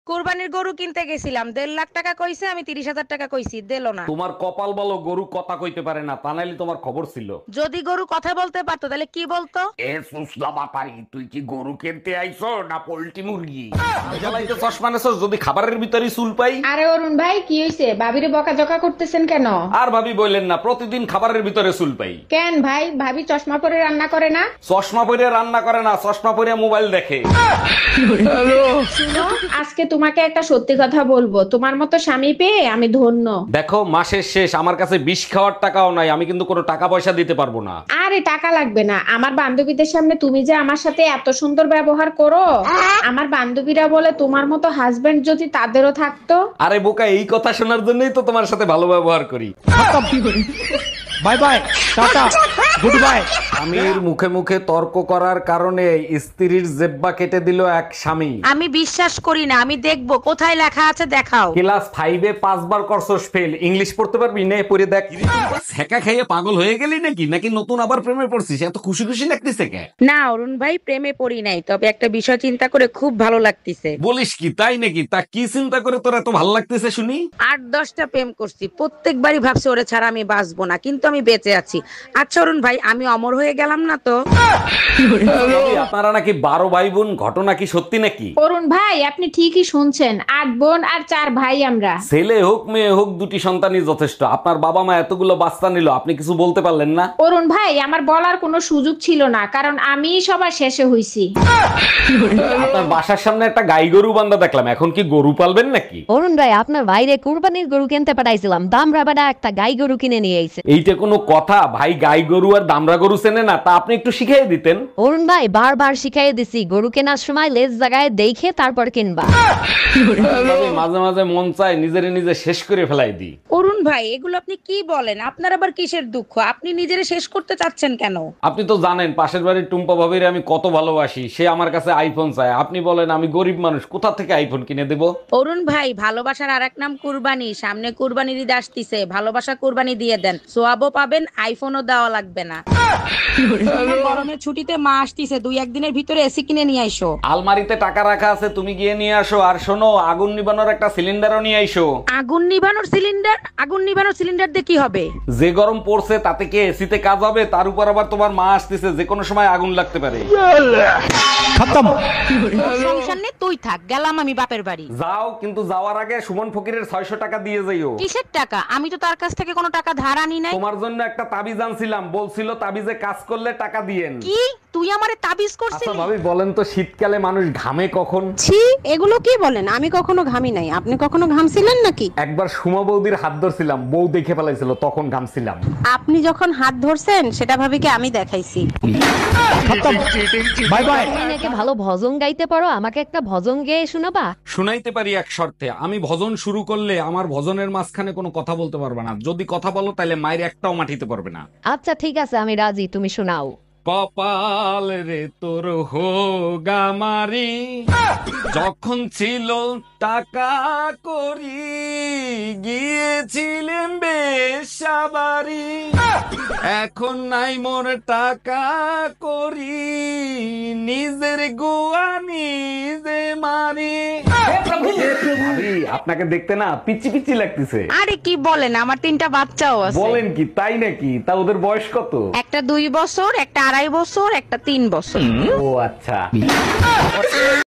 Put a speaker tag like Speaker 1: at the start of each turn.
Speaker 1: কুরবানির গরু কিনতে গেছিলাম, 1.5 লাখ টাকা কইছে, আমি 30,000 টাকা কইছি, দিলো না।
Speaker 2: তোমার কপাল বলো গরু কথা কইতে পারে না, তা নাইলে তোমার খবর ছিল।
Speaker 1: যদি গরু কথা বলতে পারতো তাহলে কি বলতো?
Speaker 2: এ সুসলা বাপারি, তুই কি গরু কিনতে আইছো না পোল্ট্রি মুরগি? জ্বালাইতে চশমা নেছো, যদি খাবারের ভিতরে চুল পাই।
Speaker 3: আরে অরুণ ভাই, কি হইছে? ভাবিরে বকাঝকা করতেছেন কেন?
Speaker 2: আর ভাবি বললেন না, প্রতিদিন খাবারের ভিতরে চুল পাই।
Speaker 3: কেন ভাই, ভাবি চশমা পরে রান্না করে না?
Speaker 2: চশমা পরে রান্না করে না, চশমা পরে মোবাইল দেখে।
Speaker 3: শুনো, আজকে তোমাকে একটা সত্যি কথা বলবো, তোমার মতো স্বামী পেয়ে আমি ধন্য।
Speaker 2: দেখো, মাসের শেষ, আমার কাছে বিষ খাওয়ার টাকাও নাই, আমি কিন্তু কোনো টাকা পয়সা দিতে পারবো না।
Speaker 3: আরে টাকা লাগবে না, আমার বান্ধবীদের সামনে তুমি যে আমার সাথে এত সুন্দর ব্যবহার করো, আমার বান্ধবীরা বলে তোমার মতো হাজবেন্ড যদি তাদেরও থাকতো।
Speaker 2: আরে বোকা, এই কথা শোনার জন্যই তো তোমার সাথে ভালো ব্যবহার করি।
Speaker 4: Bye bye, tata, good bye.
Speaker 2: স্বামীর মুখে মুখে তর্ক করার কারণে স্ত্রীর জেব্বা কেটে দিল এক স্বামী।
Speaker 1: আমি বিশ্বাস করি না, আমি দেখবো কোথায় লেখা আছে, দেখাও।
Speaker 2: ক্লাস 5-এ 5 বার করছস ফেল, ইংলিশ পড়তে পারবি নে? পড়ে দেখ। ছেকা খেয়ে পাগল হয়ে গেলি নাকি? নাকি নতুন আবার প্রেমে পড়ছিস? এত খুশি খুশি লাগতেছে কে?
Speaker 1: না অরুণ ভাই, প্রেমে পড়ি নাই, তবে একটা বিষয় চিন্তা করে খুব ভালো লাগতেছে।
Speaker 2: বলিস কি, তাই নাকি? তা কি চিন্তা করে তোর এত ভালো লাগতেছে শুনি?
Speaker 1: 8-10টা প্রেম করছি, প্রত্যেকবারই ভাবছি ওরে ছাড়া আমি বাঁচবো না, কিন্তু আমি বেঁচে আছি। আচ্ছা অরুণ ভাই, আমি অমর হয়ে গেলাম না তো?
Speaker 2: আপনারা নাকি 12 ভাই বোন, ঘটনা কি সত্যি নাকি?
Speaker 3: অরুণ ভাই, আপনি ঠিকই শুনছেন, 8 বোন আর 4 ভাই আমরা।
Speaker 2: ছেলে হোক মেয়ে হোক, দুটি সন্তানই যথেষ্ট। আপনার বাবা মা এতগুলো বাচ্চা নিল, আপনি কিছু বলতে পারলেন না?
Speaker 3: অরুণ ভাই, আমার বলার কোনো সুযোগ ছিল না, কারণ আমি সবার শেষে হইছি।
Speaker 2: আপনার বাসার সামনে একটা গাই গরু বান্ধা দেখলাম, এখন কি গরু পালবেন নাকি?
Speaker 5: অরুণ ভাই, আপনার বাইরে কুরবানির গরু কিনতে পাঠাইছিলাম, দামরা বেটা একটা গাই গরু কিনে নিয়ে আইছে।
Speaker 2: এইটা কোনো কথা? ভাই গাই গরু আর দামরা গরু চেনে না, তা আপনি একটু শিখিয়ে দিতেন।
Speaker 5: অরুণ ভাই, বারবার শিখাই দিছি, গরু কেনার সময় লেজ জায়গায় দেখে তারপর কিনবা।
Speaker 2: আমি মাঝে মাঝে মন চায় নিজেরে নিজে শেষ করে ফেলাই দিই।
Speaker 1: অরুণ ভাই, এগুলো আপনি কি বলেন? আপনার আবার কিসের দুঃখ? আপনি নিজেরে শেষ করতে চাচ্ছেন কেন?
Speaker 2: আপনি তো জানেন পাশের বাড়ির টুম্পা ভাবির আমি কত ভালোবাসি, সে আমার কাছে আইফোন চায়। আপনি বলেন আমি গরিব মানুষ, কোথা থেকে আইফোন কিনে দেব?
Speaker 1: অরুণ ভাই, ভালোবাসার আরেক নাম কুরবানি। সামনে কুরবানির ঈদ আসতিছে, ভালোবাসা কুরবানি দিয়ে দেন, সোয়াবও পাবেন, আইফোনও দেওয়া লাগবে না। গরমের ছুটিতে মা আসতিছে, 2-1 দিনের ভিতরে এসি কিনে নিয়ে আইসো।
Speaker 2: আলমারিতে টাকা রাখা আছে, তুমি গিয়ে নিয়ে আসো। আর শোনো, আগুন নিবানোর একটা সিলিন্ডারও নিয়ে আইসো।
Speaker 1: আগুন নিভানোর সিলিন্ডার? আগুন নিভানোর সিলিন্ডার দিয়ে কি হবে?
Speaker 2: যে গরম পড়ছে তাতে কি এসিতে কাজ হবে? তার উপর আবার তোমার মা আসতেছে, যে কোনো সময় আগুন লাগতে পারে।
Speaker 4: খতম।
Speaker 1: সংসার নেই, তুই থাক, গেলাম আমি বাপের বাড়ি।
Speaker 2: যাও, কিন্তু যাওয়ার আগে সুমন ফকিরের 600 টাকা দিয়ে যাইও।
Speaker 1: কিসের টাকা? আমি তো তার কাছ থেকে কোনো টাকা ধার আনি নাই।
Speaker 2: তোমার জন্য একটা তাবিজ আনছিলাম, বলছিল তাবিজে কাজ করলে টাকা দিয়েন।
Speaker 1: কি? তুই আমারে তাবিজ
Speaker 2: আচ্ছা
Speaker 1: করছিলি?
Speaker 2: ভাবি বলেন তো, শীতকালে মানুষ ঘামে কখন?
Speaker 6: ছি, এগুলো কি বলেন? আমি কখনো ঘামি নাই। আপনি কখনো ঘামছিলেন নাকি?
Speaker 2: একবার সুমা বৌদির হাত ধরছিলাম, বউ দেখে ফেলাইছিল, তখন ঘামছিলাম।
Speaker 6: আপনি যখন হাত ধরছেন সেটা ভাবিকে আমি দেখাইছি।
Speaker 4: Bye bye.
Speaker 5: তুমি নাকি ভালো ভজন গাইতে পারো, আমাকে একটা ভজন গেয়ে শোনাবা?
Speaker 2: শুনাইতে পারি এক শর্তে। আমি ভজন শুরু করলে আমার ভজনের মাঝখানে কোনো কথা বলতে পারবে না। যদি কথা বলো তাহলে মায়ের একটাও মাটিতে পারবে না।
Speaker 5: আচ্ছা ঠিক আছে, আমি রাজি, তুমি শোনাও।
Speaker 2: কপাল রে তোর হোগামারি, যখন ছিল টাকা করি, গিয়েছিলেন বেশাবারি, এখন নাই মোর টাকা করি, নিজের গোয়া নিজে মারি। ভাবি, আপনাকে দেখতে না পিচি পিচি লাগতেছে।
Speaker 1: আরে কি বলেন, আমার 3টা বাচ্চাও আছে।
Speaker 2: বলেন কি, তাই নাকি? তা ওদের বয়স কত?
Speaker 1: একটা 2 বছর, একটা 2.5 বছর, একটা 3 বছর।
Speaker 2: ও আচ্ছা।